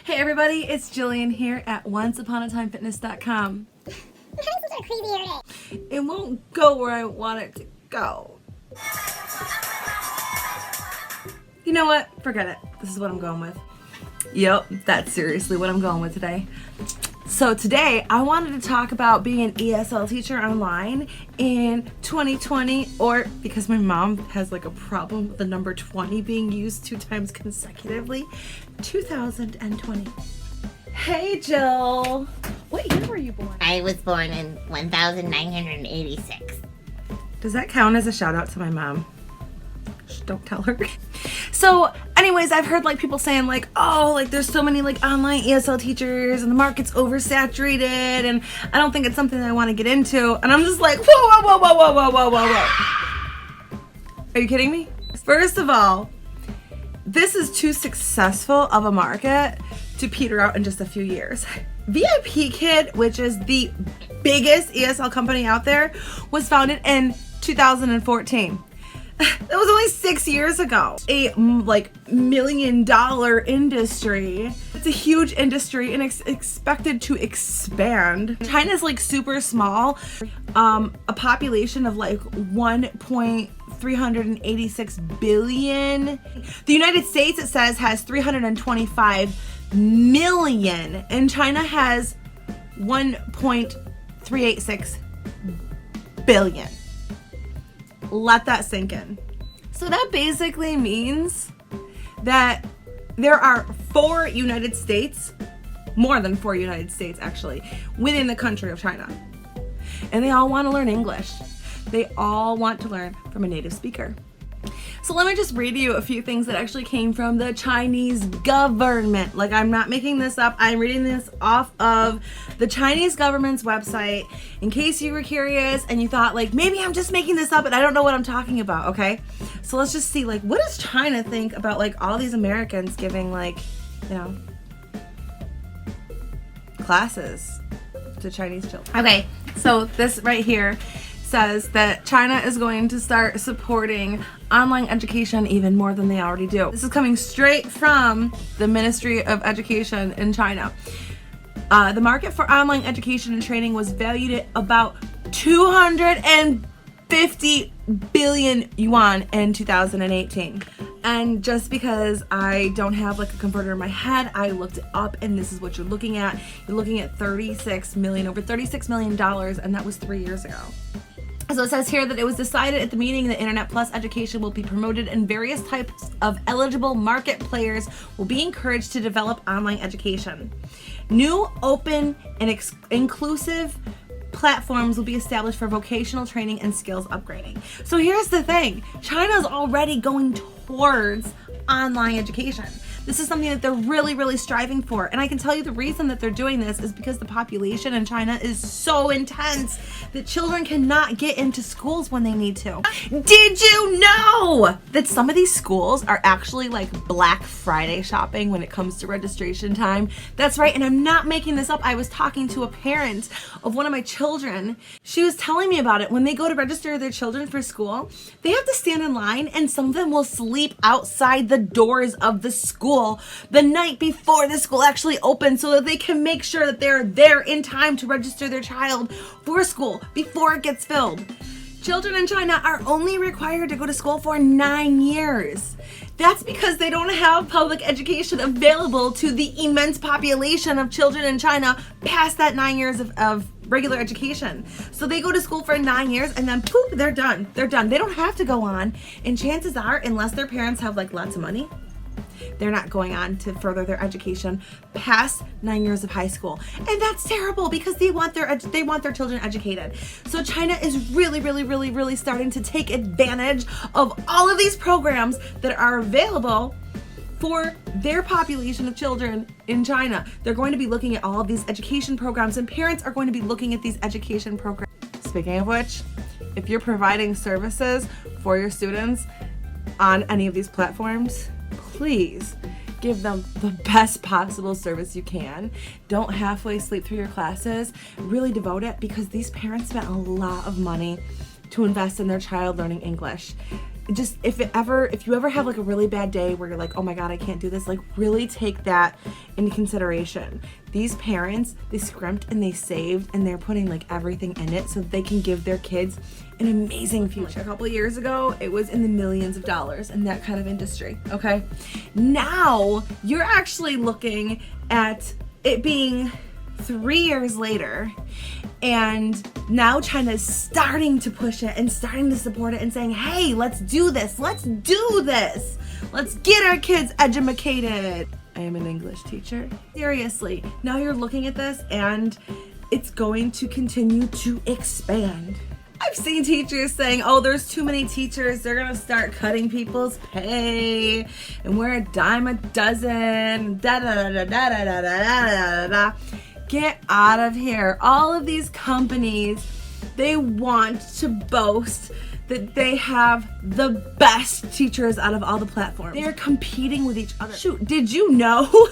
Hey everybody, it's Jillian here at onceuponatimefitness.com. It won't go where I want it to go. You know what? Forget it. This is what I'm going with. Yep, that's seriously what I'm going with today. So today I wanted to talk about being an ESL teacher online in 2020, or because my mom has like a problem with the number 20 being used 2 times consecutively, 2020. Hey Jill, what year were you born? I was born in 1986. Does that count as a shout out to my mom? Shh, don't tell her. So anyways, I've heard like people saying like, oh, like there's so many like online ESL teachers and the market's oversaturated and I don't think it's something that I want to get into. And I'm just like, whoa. Are you kidding me? First of all, this is too successful of a market to peter out in just a few years. VIPKID, which is the biggest ESL company out there, was founded in 2014. That was only 6 years ago. A like $1 million industry. It's a huge industry and it's expected to expand. China's like super small. A population of like 1.386 billion. The United States, it says, has 325 million, and China has 1.386 billion. Let that sink in. So that basically means that there are 4 United States, more than 4 United States actually, within the country of China. And they all want to learn English. They all want to learn from a native speaker. So let me just read you a few things that actually came from the Chinese government. Like, I'm not making this up. I'm reading this off of the Chinese government's website in case you were curious and you thought like, maybe I'm just making this up and I don't know what I'm talking about, okay? So let's just see, like, what does China think about like all these Americans giving like, you know, classes to Chinese children? Okay, so this right here says that China is going to start supporting online education even more than they already do. This is coming straight from the Ministry of Education in China. The market for online education and training was valued at about 250 billion yuan in 2018. And just because I don't have like a converter in my head, I looked it up and this is what you're looking at. You're looking at over $36 million, and that was 3 years ago. So it says here that it was decided at the meeting that Internet Plus education will be promoted and various types of eligible market players will be encouraged to develop online education. New, open, and inclusive platforms will be established for vocational training and skills upgrading. So here's the thing. China's already going towards online education. This is something that they're really striving for. And I can tell you the reason that they're doing this is because the population in China is so intense that children cannot get into schools when they need to. Did you know that some of these schools are actually like Black Friday shopping when it comes to registration time? That's right, and I'm not making this up. I was talking to a parent of one of my children. She was telling me about it. When they go to register their children for school, they have to stand in line and some of them will sleep outside the doors of the school the night before the school actually opens so that they can make sure that they're there in time to register their child for school before it gets filled. Children in China are only required to go to school for 9 years. That's because they don't have public education available to the immense population of children in China past that 9 years of regular education. So they go to school for 9 years and then poof, they're done. They're done. They don't have to go on. And chances are, unless their parents have like lots of money, they're not going on to further their education past 9 years of high school. And that's terrible because they want their children educated. So China is really starting to take advantage of all of these programs that are available for their population of children in China. They're going to be looking at all of these education programs and parents are going to be looking at these education programs. Speaking of which, if you're providing services for your students on any of these platforms, please give them the best possible service you can. Don't halfway sleep through your classes. Really devote it because these parents spent a lot of money to invest in their child learning English. just if you ever have like a really bad day where you're like, oh my God, I can't do this, like really take that into consideration. These parents, they scrimped and they saved and they're putting like everything in it so that they can give their kids an amazing future. A couple of years ago, it was in the millions of dollars in that kind of industry, okay? Now, you're actually looking at it being 3 years later, and now China's starting to push it and starting to support it and saying, hey, let's do this, let's get our kids educated. I am an English teacher. Seriously, now you're looking at this and it's going to continue to expand. I've seen teachers saying, oh, there's too many teachers, they're gonna start cutting people's pay, and we're a dime a dozen, da da da da da da da da da da. Get out of here. All of these companies, they want to boast that they have the best teachers out of all the platforms. They're competing with each other. Shoot, did you know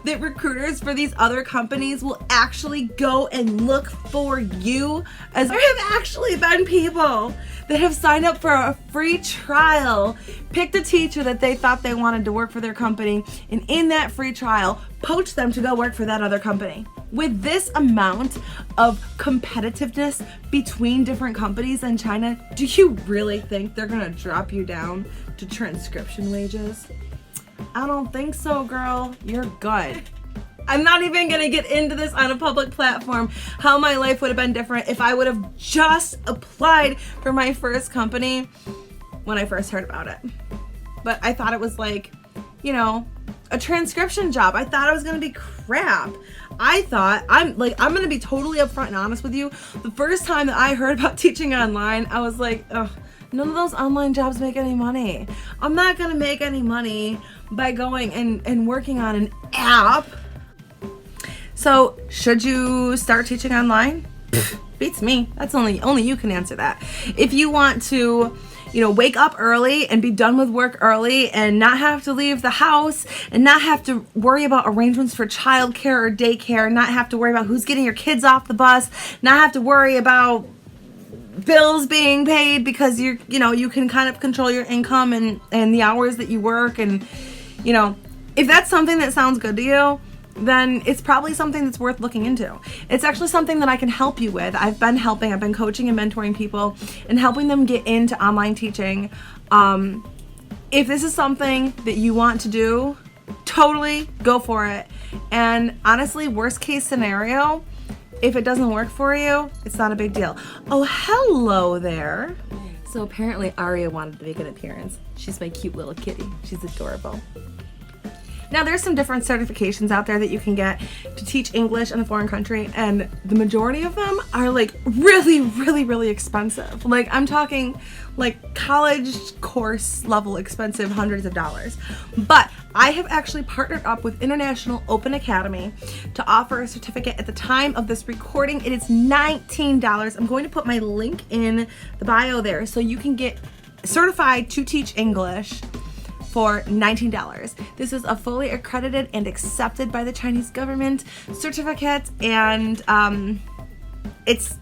that recruiters for these other companies will actually go and look for you? As there have actually been people that have signed up for a free trial, picked a teacher that they thought they wanted to work for their company, and in that free trial, poached them to go work for that other company. With this amount of competitiveness between different companies in China, do you really think they're gonna drop you down to transcription wages? I don't think so, girl. You're good. I'm not even gonna get into this on a public platform, how my life would have been different if I would have just applied for my first company when I first heard about it. But I thought it was like, you know, a transcription job. I thought it was gonna be crap. I thought, I'm gonna be totally upfront and honest with you. The first time that I heard about teaching online, I was like, ugh, none of those online jobs make any money. I'm not gonna make any money by going and working on an app. So should you start teaching online? Beats me. That's only you can answer that. If you want to, you know, wake up early and be done with work early and not have to leave the house and not have to worry about arrangements for childcare or daycare, not have to worry about who's getting your kids off the bus, not have to worry about bills being paid because you can kind of control your income and the hours that you work, and you know, if that's something that sounds good to you, then it's probably something that's worth looking into. It's actually something that I can help you with. I've been coaching and mentoring people and helping them get into online teaching. If this is something that you want to do, totally go for it. And honestly, worst case scenario, if it doesn't work for you, it's not a big deal. Oh, hello there. So apparently Aria wanted to make an appearance. She's my cute little kitty. She's adorable. Now, there's some different certifications out there that you can get to teach English in a foreign country, and the majority of them are like really, really, really expensive. Like, I'm talking like college course level expensive, hundreds of dollars. But I have actually partnered up with International Open Academy to offer a certificate. At the time of this recording, it is $19. I'm going to put my link in the bio there so you can get certified to teach English for $19. This is a fully accredited and accepted by the Chinese government certificate, and it's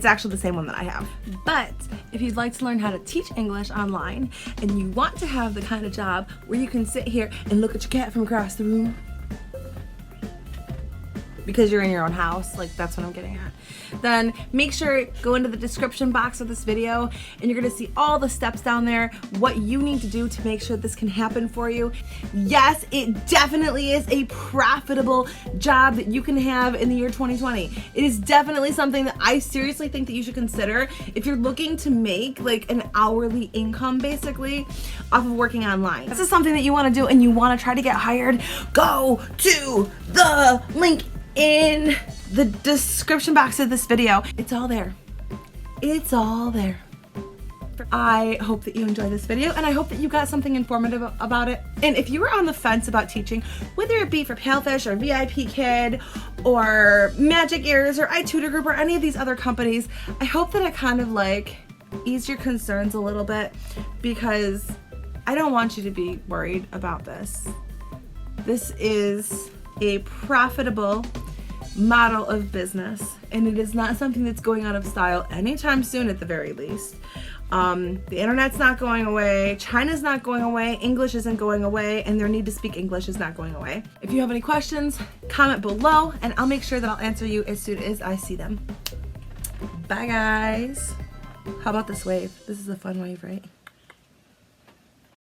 actually the same one that I have. But if you'd like to learn how to teach English online and you want to have the kind of job where you can sit here and look at your cat from across the room because you're in your own house, like that's what I'm getting at, then make sure go into the description box of this video and you're gonna see all the steps down there, what you need to do to make sure this can happen for you. Yes, it definitely is a profitable job that you can have in the year 2020. It is definitely something that I seriously think that you should consider if you're looking to make like an hourly income basically off of working online. This is something that you wanna do and you wanna try to get hired, go to the link in the description box of this video. It's all there. It's all there. I hope that you enjoyed this video and I hope that you got something informative about it. And if you were on the fence about teaching, whether it be for Palfish or VIPKID or Magic Ears or iTutor Group or any of these other companies, I hope that it kind of like eased your concerns a little bit, because I don't want you to be worried about this. This is a profitable model of business, and it is not something that's going out of style anytime soon, at the very least. The internet's not going away, China's not going away, English isn't going away, and their need to speak English is not going away. If you have any questions, comment below, and I'll make sure that I'll answer you as soon as I see them. Bye, guys. How about this wave? This is a fun wave, right?